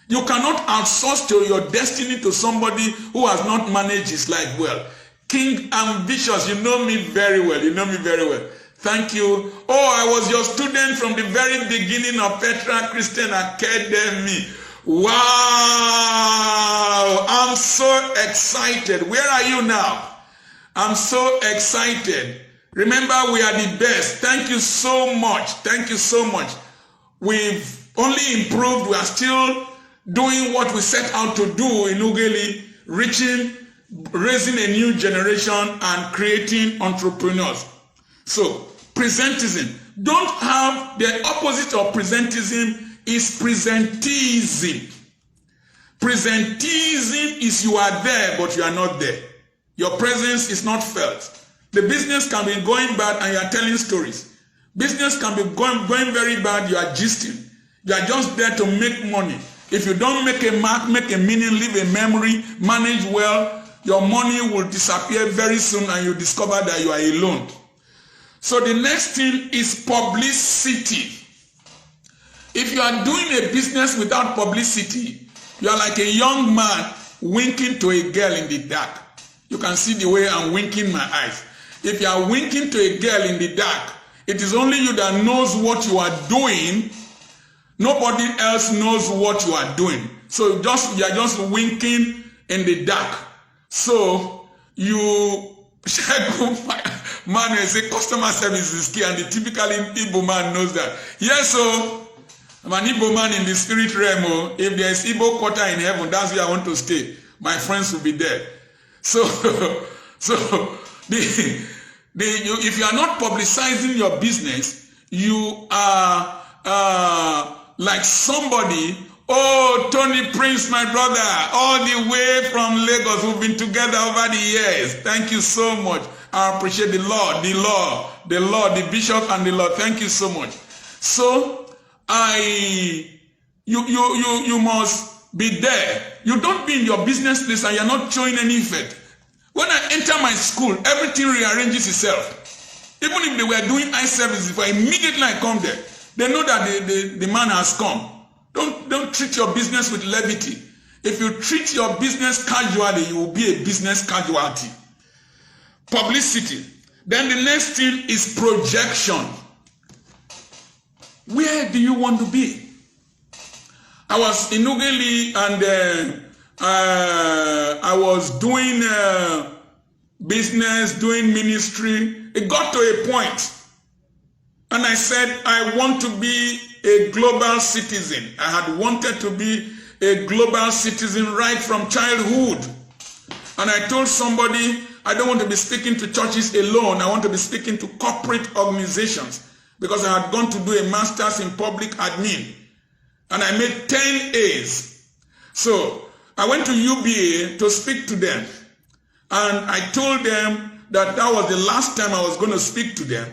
You cannot outsource your destiny to somebody who has not managed his life well. King Ambitious, you know me very well. You know me very well. Thank you. Oh, I was your student from the very beginning of Petra Christian Academy. Wow, I'm so excited. Where are you now? I'm so excited. Remember, we are the best. Thank you so much. Thank you so much. We've only improved. We are still doing what we set out to do in Ughelli, raising a new generation and creating entrepreneurs. So, presentism. Don't have the opposite of presentism is presentism. Presentism is you are there, but you are not there. Your presence is not felt. The business can be going bad and you are telling stories. Business can be going very bad, you are gisting. You are just there to make money. If you don't make a mark, make a meaning, leave a memory, manage well, your money will disappear very soon and you discover that you are alone. So the next thing is publicity. If you are doing a business without publicity, you are like a young man winking to a girl in the dark. You can see the way I'm winking my eyes. If you are winking to a girl in the dark, it is only you that knows what you are doing. Nobody else knows what you are doing. So you are just winking in the dark. So you check man and say customer service is key, and the typical Igbo man knows that. Yes, so I'm an Igbo man in the spirit realm. If there is Igbo quarter in heaven, that's where I want to stay. My friends will be there. So if you are not publicizing your business, you are like somebody. Oh, Tony Prince, my brother, all the way from Lagos, we've been together over the years. Thank you so much. I appreciate the Lord, the bishop and the Lord. Thank you so much. So you must be there. You don't be in your business place and you're not showing any effect. When I enter my school, everything rearranges itself. Even if they were doing eye service, if immediately I come there, they know that the man has come. Don't treat your business with levity. If you treat your business casually, you will be a business casualty. Publicity. Then the next thing is projection. Where do you want to be? I was in Ughelli and I was doing business, doing ministry. It got to a point, and I said, I want to be a global citizen. I had wanted to be a global citizen right from childhood. And I told somebody, I don't want to be speaking to churches alone. I want to be speaking to corporate organizations, because I had gone to do a master's in public admin. And I made 10 A's. So I went to UBA to speak to them. And I told them that was the last time I was going to speak to them,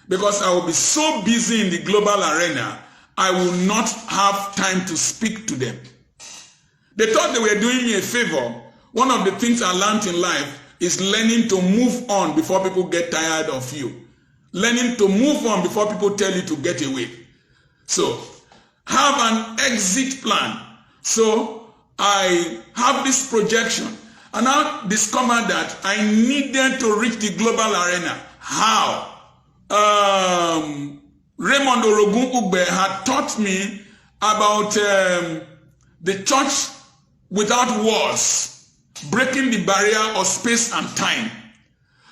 because I will be so busy in the global arena, I will not have time to speak to them. They thought they were doing me a favor. One of the things I learned in life is learning to move on before people get tired of you. Learning to move on before people tell you to get away. So, have an exit plan. So, I have this projection. And I discovered that I needed to reach the global arena. How? Raymond Orogun Ugbe had taught me about the church without walls, breaking the barrier of space and time.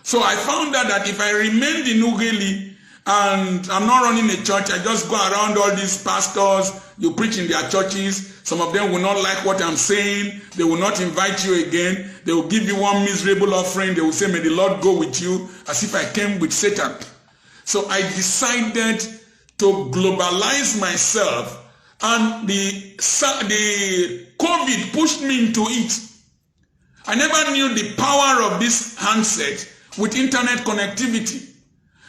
So I found out that if I remained in Ughelli and I'm not running a church, I just go around all these pastors, you preach in their churches, some of them will not like what I'm saying, they will not invite you again, they will give you one miserable offering, they will say, may the Lord go with you, as if I came with Satan. So I decided to globalize myself, and the COVID pushed me into it. I never knew the power of this handset with internet connectivity.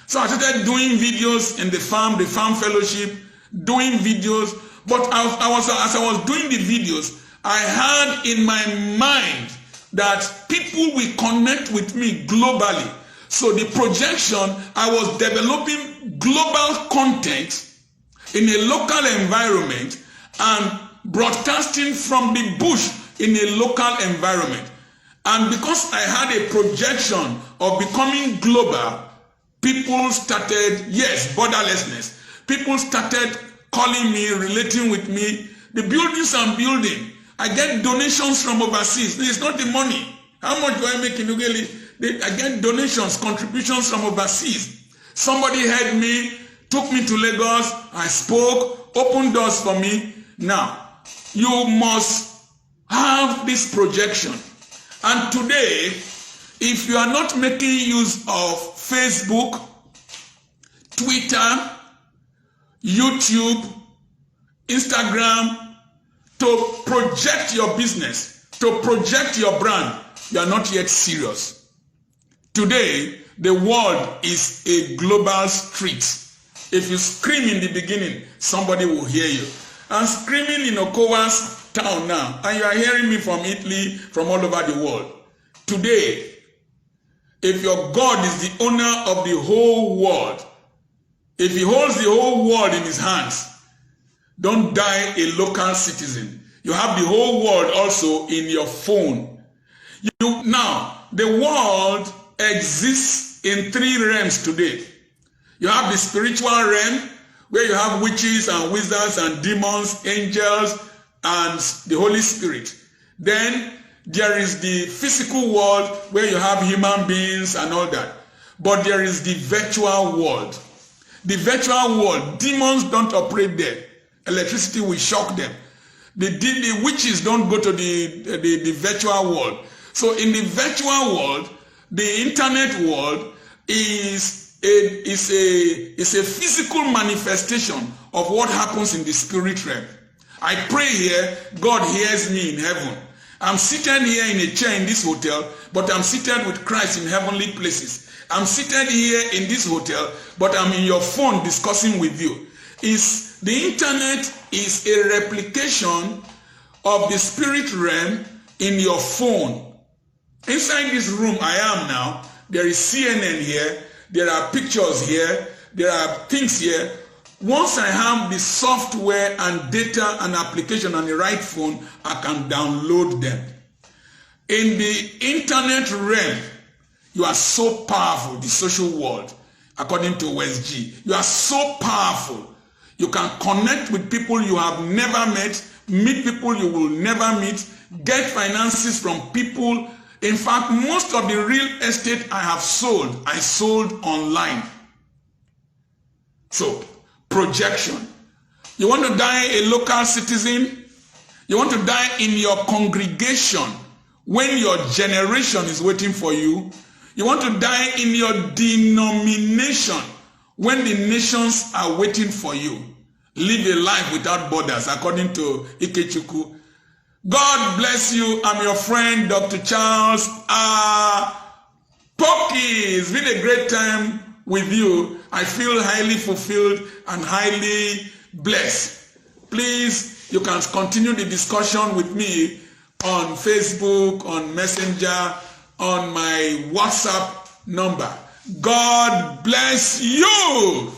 So I started doing videos in the farm fellowship, doing videos. But as I was doing the videos, I had in my mind that people will connect with me globally. So the projection, I was developing global content in a local environment and broadcasting from the bush in a local environment. And because I had a projection of becoming global, people started, borderlessness. People started calling me, relating with me. The buildings I'm building, I get donations from overseas. It's not the money. How much do I make in Ughelli? I get donations, contributions from overseas. Somebody heard me, took me to Lagos, I spoke, opened doors for me. Now, You must have this projection. And today, if you are not making use of Facebook, Twitter, YouTube, Instagram to project your business, to project your brand, you are not yet serious. Today, the world is a global street. If you scream in the beginning, somebody will hear you. I'm screaming in Okowa's town now, and you are hearing me from Italy, from all over the world. Today, if your God is the owner of the whole world, if he holds the whole world in his hands, don't die a local citizen. You have the whole world also in your phone. Now, the world exists in 3 realms today. You have the spiritual realm, where you have witches and wizards and demons, angels, and the Holy Spirit. Then there is the physical world, where you have human beings and all that. But there is the virtual world. The virtual world, demons don't operate there. Electricity will shock them. The witches don't go to the virtual world. So in the virtual world, the internet world is a physical manifestation of what happens in the spirit realm. I pray here, God hears me in heaven. I'm seated here in a chair in this hotel, but I'm seated with Christ in heavenly places. I'm seated here in this hotel, but I'm in your phone discussing with you. The internet is a replication of the spirit realm in your phone. Inside this room I am now, there is CNN here, there are pictures here, there are things here. Once I have the software and data and application on the right phone, I can download them. In the internet realm, you are so powerful, the social world, according to West G. You are so powerful. You can connect with people you have never met, meet people you will never meet, get finances from people. In fact, most of the real estate I sold online. So, projection. You want to die a local citizen? You want to die in your congregation when your generation is waiting for you? You want to die in your denomination when the nations are waiting for you? Live a life without borders, according to Ikechukwu. God bless you. I'm your friend, Dr. Charles Apoki. It's been a great time with you. I feel highly fulfilled and highly blessed. Please, you can continue the discussion with me on Facebook, on Messenger, on my WhatsApp number. God bless you.